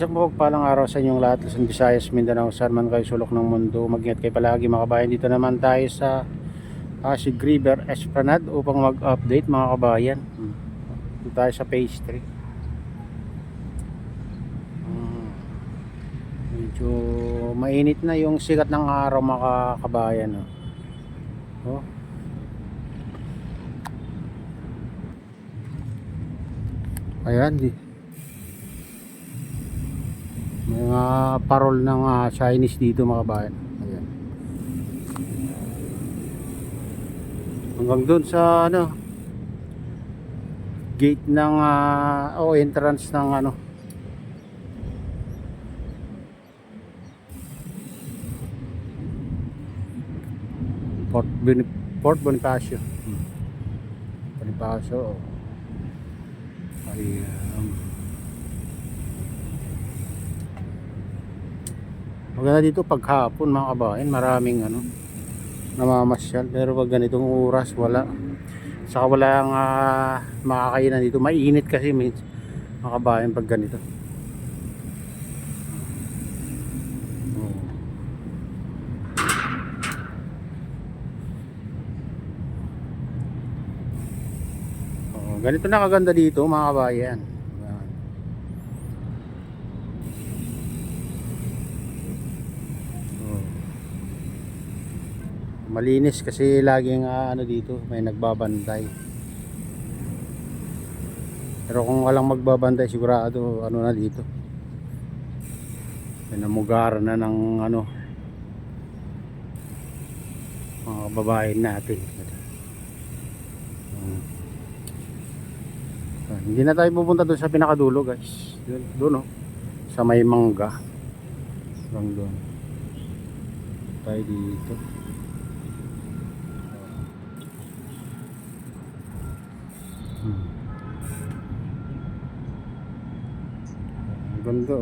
Isang mapagpalang araw sa inyong lahat, Luzon, Visayas, Mindanao, saan man kayo sulok ng mundo. Mag-ingat kayo palagi mga kabayan. Dito naman tayo sa Pasig River Esplanade upang mag-update mga kabayan. Dito tayo sa phase 3. Medyo mainit na yung sikat ng araw mga kabayan. Oh. Ayan, mga parol ng Chinese dito mga kabayan. Ayan. Hanggang doon sa gate ng entrance ng Fort Bonifacio. Bonifacio. Ayan. Maganda dito paghapon mga kabayan, maraming namamasyal, pero pag ganitong oras wala. Saka walang makakainan dito, mainit kasi mga kabayan pag ganito. Ganito na kaganda dito mga kabayan. Malinis kasi laging dito may nagbabantay. Pero kung walang magbabantay sigurado na dito. Pinamugaran na ng mga babae natin. Hindi na tayo pupunta doon sa pinakadulo guys. Doon sa may mangga. Hanggang doon. Tayo dito. Ang ganda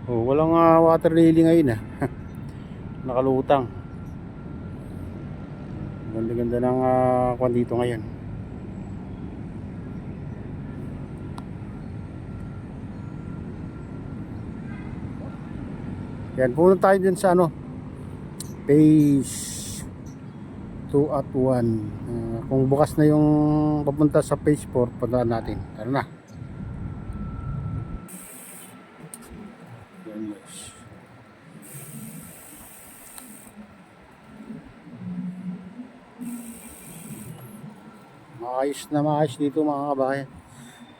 walang water lily ngayon nakalutang. Ganda-ganda ng kwan dito ngayon. Yan, pumunta tayo dun sa phase 2 at 1. Kung bukas na yung papunta sa phase 4, puntaan natin. Tara na. Yan guys. Maayos dito mga kabayan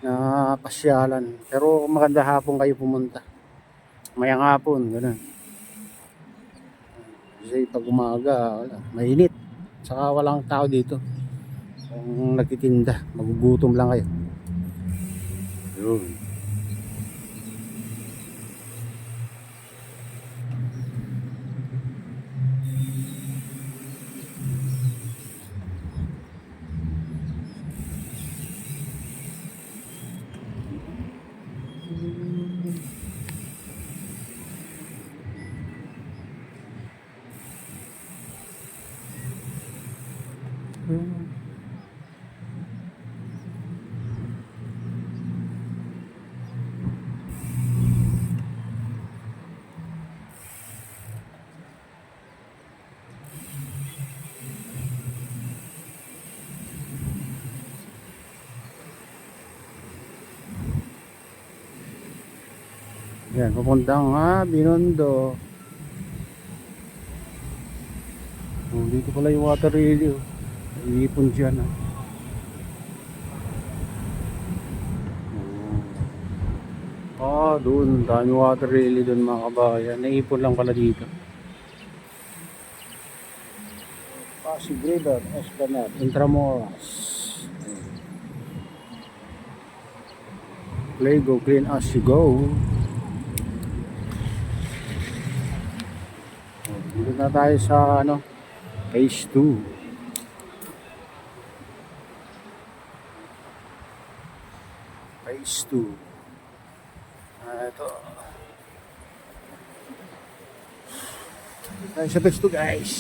na pasyalan. Pero maganda hapon kayo pumunta. Mayang hapon, gano'n. Kasi pag umaga, mainit. Saka walang tao dito. Kung nagtitinda, magugutom lang kayo. Yun. Yan, papuntang Binondo. Dito pala yung water lily. Iipon dyan doon, dami water lily doon mga kabayan. Naipon lang pala dito. Pasig River Esplanade, Intramuros. Play, go clean as you go. Dito na tayo sa phase 2. Phase 2. Ito. Tayo sa phase 2 guys.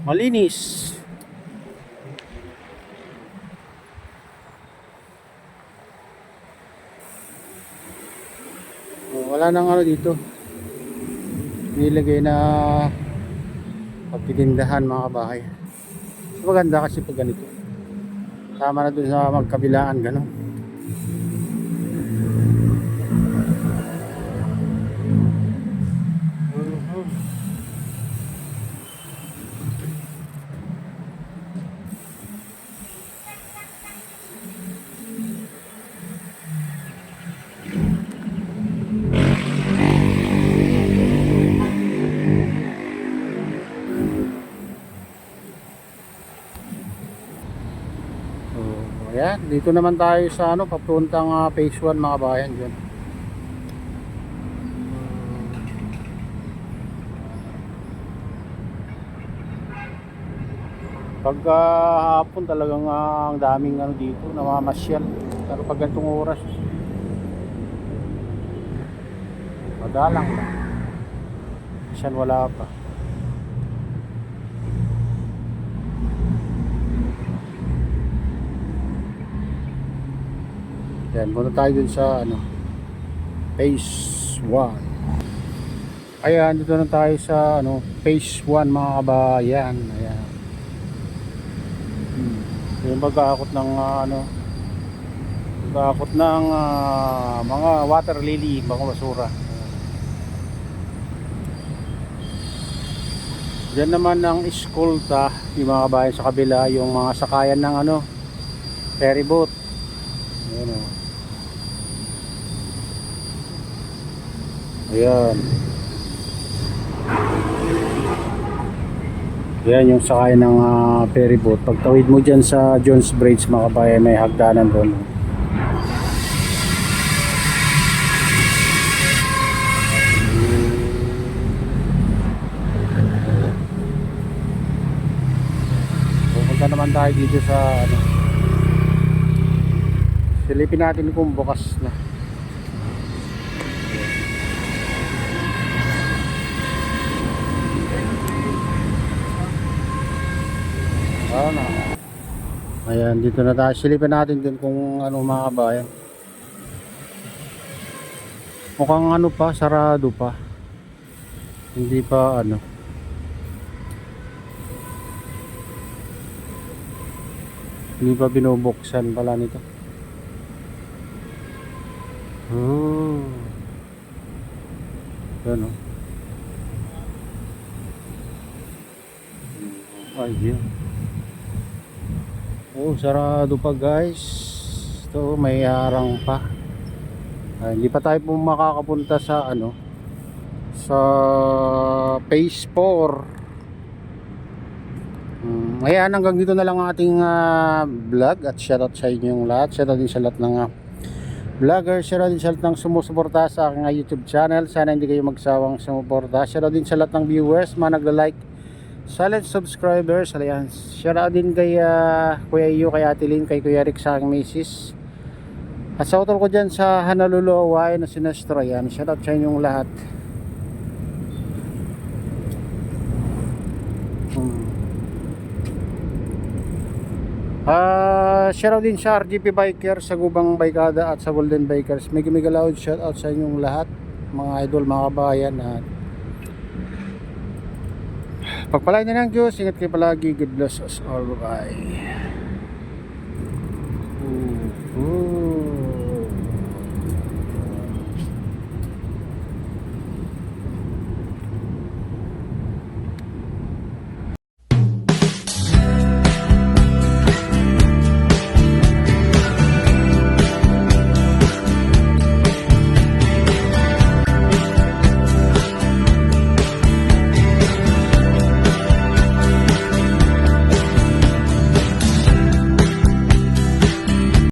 Malinis. Wala nang ano dito. Nilagay na pagtitindahan mga kabahay. Maganda kasi pag ganito. Tama na dun sa magkabilaan gano'n. Ayan, dito naman tayo sa ano, papuntang phase 1 mga bayan dyan. Pagka hapon talagang ang daming ano dito, namamasyal. Pero pag ganitong oras, madalang lang. Minsan wala pa. Yan, muna tayo dun sa ano, phase 1. Ayan, dito na tayo sa ano, phase 1 mga kabayan. Ayan. Yung mag-aakot ng ano, mag-aakot ng mga water lily, mga basura. Diyan naman ang eskolta, yung mga kabayan sa kabila, yung mga sakayan ng ano, ferry boat. Ayan o. Ayan. Ayan yung sakay ng ferry boat. Pagtawid mo dyan sa Jones Bridge mga kabayan, may hagdanan doon. Pupunta naman tayo dito sa ano, silipin natin kung bukas na. Ayan, dito na tayo. Silipin natin din kung ano mga kabayan. Mukhang ano pa, sarado pa. Hindi pa ano. Hindi pa binubuksan pala nito. Oh. Yan o. Ayun. Oh, sarado pa guys. Ito, may harang pa. Hindi pa tayo makakapunta sa ano, sa phase 4. Ayan, hanggang dito na lang ang ating vlog. At shoutout sa inyong lahat. Shoutout din sa lahat ng vlogger. Shoutout din sa lahat ng sumusuporta sa aking YouTube channel. Sana hindi kayo magsawang sumuporta. Shoutout din sa lahat ng viewers, mga nagla-like, silent subscribers. Ayan, shoutout din kay Kuya Iyo, kay Ate Lynn, kay Kuya Rick, sa aking misis. At sa utol ko dyan sa Honolulu, Hawaii na sinestro. Ayan, shoutout sa inyong lahat. Shoutout din sa RGP Biker, sa Gubang Baykada at sa Golden Bikers. Mega loud shoutout sa inyong lahat, mga idol, mga kabayan. At pagpalain na ng Diyos, ingat kayo palagi. God bless us all. Bye.